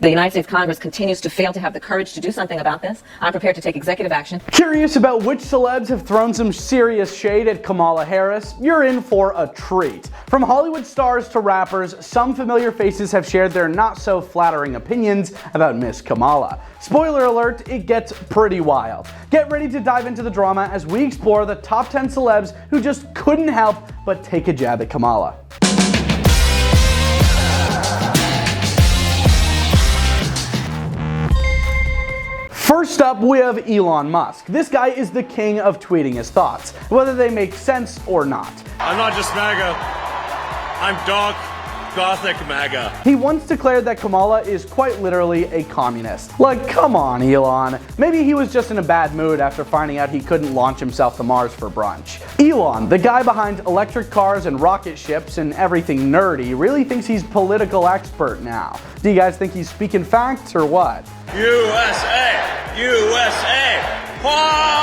The United States Congress continues to fail to have the courage to do something about this. I'm prepared to take executive action. Curious about which celebs have thrown some serious shade at Kamala Harris? You're in for a treat. From Hollywood stars to rappers, some familiar faces have shared their not-so-flattering opinions about Miss Kamala. Spoiler alert, it gets pretty wild. Get ready to dive into the drama as we explore the top 10 celebs who just couldn't help but take a jab at Kamala. First up, we have Elon Musk. This guy is the king of tweeting his thoughts, whether they make sense or not. I'm not just MAGA, I'm dark, gothic MAGA. He once declared that Kamala is quite literally a communist. Like, come on, Elon. Maybe he was just in a bad mood after finding out he couldn't launch himself to Mars for brunch. Elon, the guy behind electric cars and rocket ships and everything nerdy, really thinks he's political expert now. Do you guys think he's speaking facts or what? USA! USA! Wah!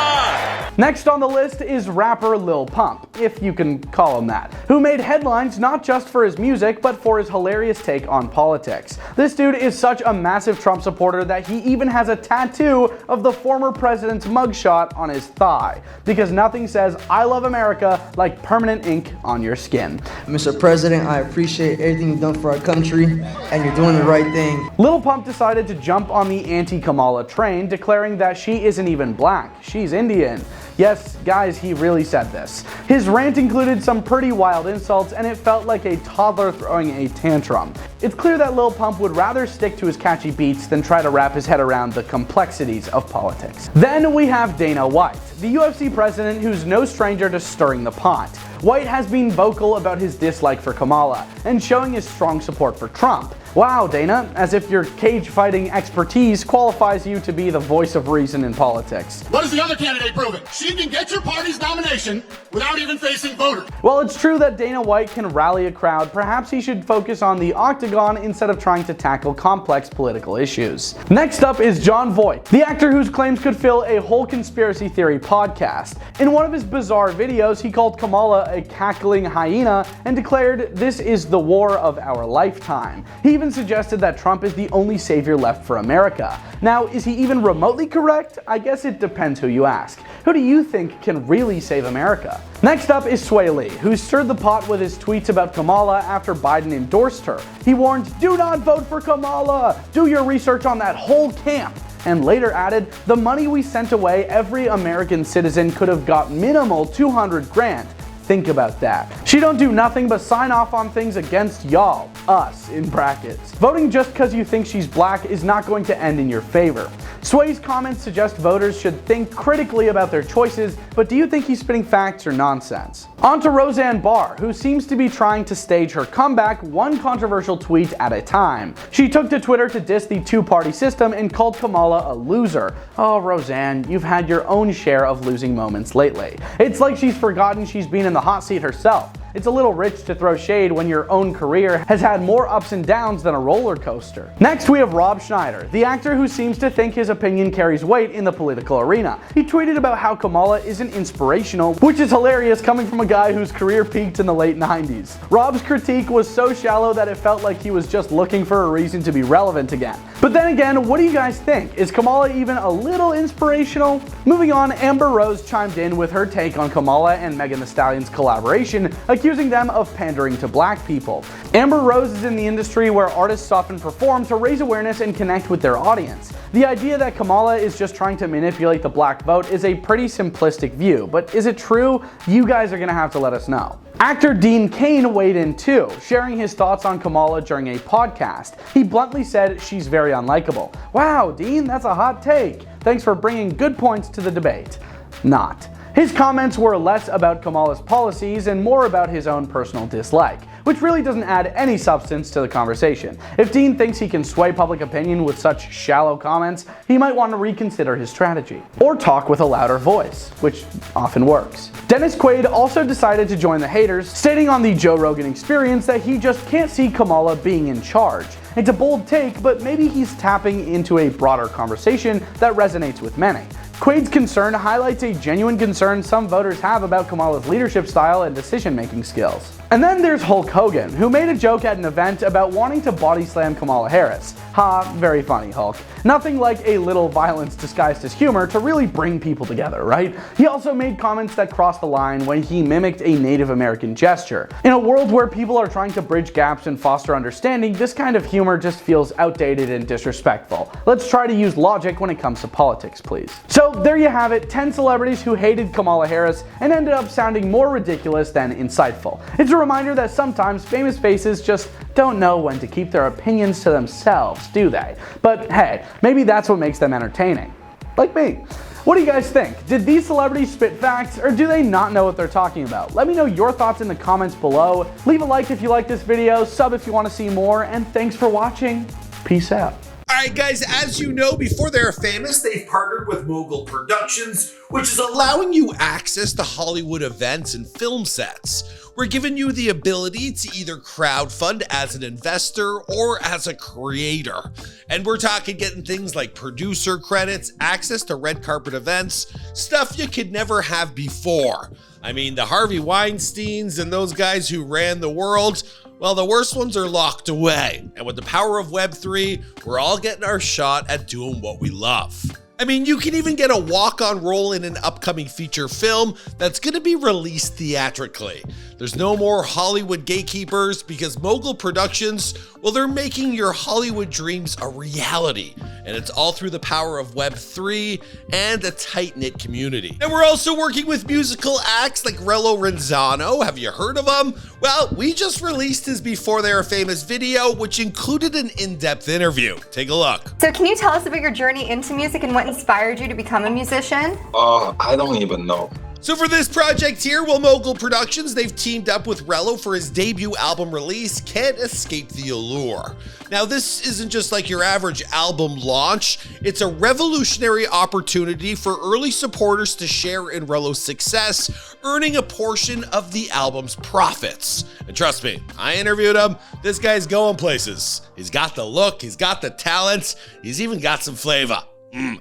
Next on the list is rapper Lil Pump, if you can call him that, who made headlines not just for his music, but for his hilarious take on politics. This dude is such a massive Trump supporter that he even has a tattoo of the former president's mugshot on his thigh, because nothing says "I love America" like permanent ink on your skin. Mr. President, I appreciate everything you've done for our country, and you're doing the right thing. Lil Pump decided to jump on the anti-Kamala train, declaring that she isn't even black, she's Indian. Yes, guys, he really said this. His rant included some pretty wild insults, and it felt like a toddler throwing a tantrum. It's clear that Lil Pump would rather stick to his catchy beats than try to wrap his head around the complexities of politics. Then we have Dana White, the UFC president who's no stranger to stirring the pot. White has been vocal about his dislike for Kamala and showing his strong support for Trump. Wow, Dana, as if your cage fighting expertise qualifies you to be the voice of reason in politics. What has the other candidate proven? She can get your party's nomination without even facing voters. While it's true that Dana White can rally a crowd, perhaps he should focus on the octagon instead of trying to tackle complex political issues. Next up is Jon Voight, the actor whose claims could fill a whole conspiracy theory podcast. In one of his bizarre videos, he called Kamala a cackling hyena and declared, "This is the war of our lifetime." He even suggested that Trump is the only savior left for America. Now, is he even remotely correct? I guess it depends who you ask. Who do you think can really save America? Next up is Swae Lee, who stirred the pot with his tweets about Kamala after Biden endorsed her. He warned, "Do not vote for Kamala! Do your research on that whole camp!" And later added, "The money we sent away, every American citizen could have got minimal 200 grand. Think about that. She don't do nothing but sign off on things against y'all, us in brackets. Voting just because you think she's black is not going to end in your favor." Swae's comments suggest voters should think critically about their choices, but do you think he's spitting facts or nonsense? On to Roseanne Barr, who seems to be trying to stage her comeback one controversial tweet at a time. She took to Twitter to diss the two-party system and called Kamala a loser. Oh, Roseanne, you've had your own share of losing moments lately. It's like she's forgotten she's been in the hot seat herself. It's a little rich to throw shade when your own career has had more ups and downs than a roller coaster. Next, we have Rob Schneider, the actor who seems to think his opinion carries weight in the political arena. He tweeted about how Kamala isn't inspirational, which is hilarious coming from a guy whose career peaked in the late 90s. Rob's critique was so shallow that it felt like he was just looking for a reason to be relevant again. But then again, what do you guys think? Is Kamala even a little inspirational? Moving on, Amber Rose chimed in with her take on Kamala and Megan Thee Stallion's collaboration, accusing them of pandering to black people. Amber Rose is in the industry where artists often perform to raise awareness and connect with their audience. The idea that Kamala is just trying to manipulate the black vote is a pretty simplistic view, but is it true? You guys are gonna have to let us know. Actor Dean Kane weighed in too, sharing his thoughts on Kamala during a podcast. He bluntly said she's very unlikable. Wow, Dean, that's a hot take. Thanks for bringing good points to the debate. Not. His comments were less about Kamala's policies and more about his own personal dislike, which really doesn't add any substance to the conversation. If Dean thinks he can sway public opinion with such shallow comments, he might want to reconsider his strategy. Or talk with a louder voice, which often works. Dennis Quaid also decided to join the haters, stating on the Joe Rogan Experience that he just can't see Kamala being in charge. It's a bold take, but maybe he's tapping into a broader conversation that resonates with many. Quaid's concern highlights a genuine concern some voters have about Kamala's leadership style and decision-making skills. And then there's Hulk Hogan, who made a joke at an event about wanting to body slam Kamala Harris. Ha, very funny, Hulk. Nothing like a little violence disguised as humor to really bring people together, right? He also made comments that crossed the line when he mimicked a Native American gesture. In a world where people are trying to bridge gaps and foster understanding, this kind of humor just feels outdated and disrespectful. Let's try to use logic when it comes to politics, please. So there you have it, 10 celebrities who hated Kamala Harris and ended up sounding more ridiculous than insightful. It's a reminder that sometimes famous faces just don't know when to keep their opinions to themselves, do they? But hey, maybe that's what makes them entertaining. Like me. What do you guys think? Did these celebrities spit facts, or do they not know what they're talking about? Let me know your thoughts in the comments below. Leave a like if you like this video, sub if you want to see more, and thanks for watching. Peace out. Alright guys, as you know, before they're famous, they've partnered with Mogul Productions, which is allowing you access to Hollywood events and film sets. We're giving you the ability to either crowdfund as an investor or as a creator. And we're talking getting things like producer credits, access to red carpet events, stuff you could never have before. I mean, the Harvey Weinsteins and those guys who ran the world, well, the worst ones are locked away. And with the power of Web3, we're all getting our shot at doing what we love. I mean, you can even get a walk-on role in an upcoming feature film that's going to be released theatrically. There's no more Hollywood gatekeepers because Mogul Productions, well, they're making your Hollywood dreams a reality. And it's all through the power of Web3 and a tight-knit community. And we're also working with musical acts like Rello Renzano. Have you heard of him? Well, we just released his Before They Were Famous video, which included an in-depth interview. Take a look. So can you tell us about your journey into music and what inspired you to become a musician? I don't even know. So for this project here, well, Mogul Productions, they've teamed up with Rello for his debut album release, Can't Escape the Allure. Now, this isn't just like your average album launch. It's a revolutionary opportunity for early supporters to share in Rello's success, earning a portion of the album's profits. And trust me, I interviewed him. This guy's going places. He's got the look, he's got the talent, he's even got some flavor.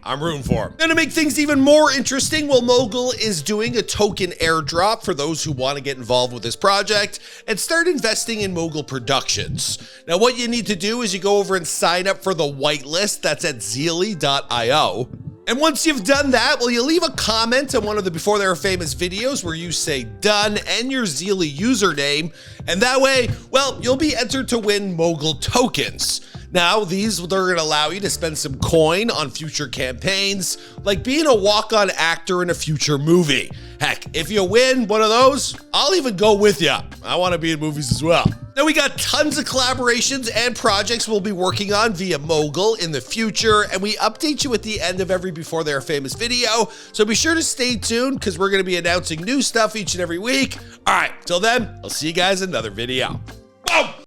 I'm rooting for him. And to make things even more interesting, well, Mogul is doing a token airdrop for those who want to get involved with this project and start investing in Mogul Productions. Now, what you need to do is you go over and sign up for the whitelist. That's at zeely.io. And once you've done that, well, you leave a comment on one of the Before They Were Famous videos where you say done and your Zeely username. And that way, well, you'll be entered to win Mogul tokens. Now, they're going to allow you to spend some coin on future campaigns, like being a walk-on actor in a future movie. Heck, if you win one of those, I'll even go with you. I want to be in movies as well. Now, we got tons of collaborations and projects we'll be working on via Mogul in the future, and we update you at the end of every Before They Were Famous video, so be sure to stay tuned because we're going to be announcing new stuff each and every week. All right, till then, I'll see you guys in another video. Boom!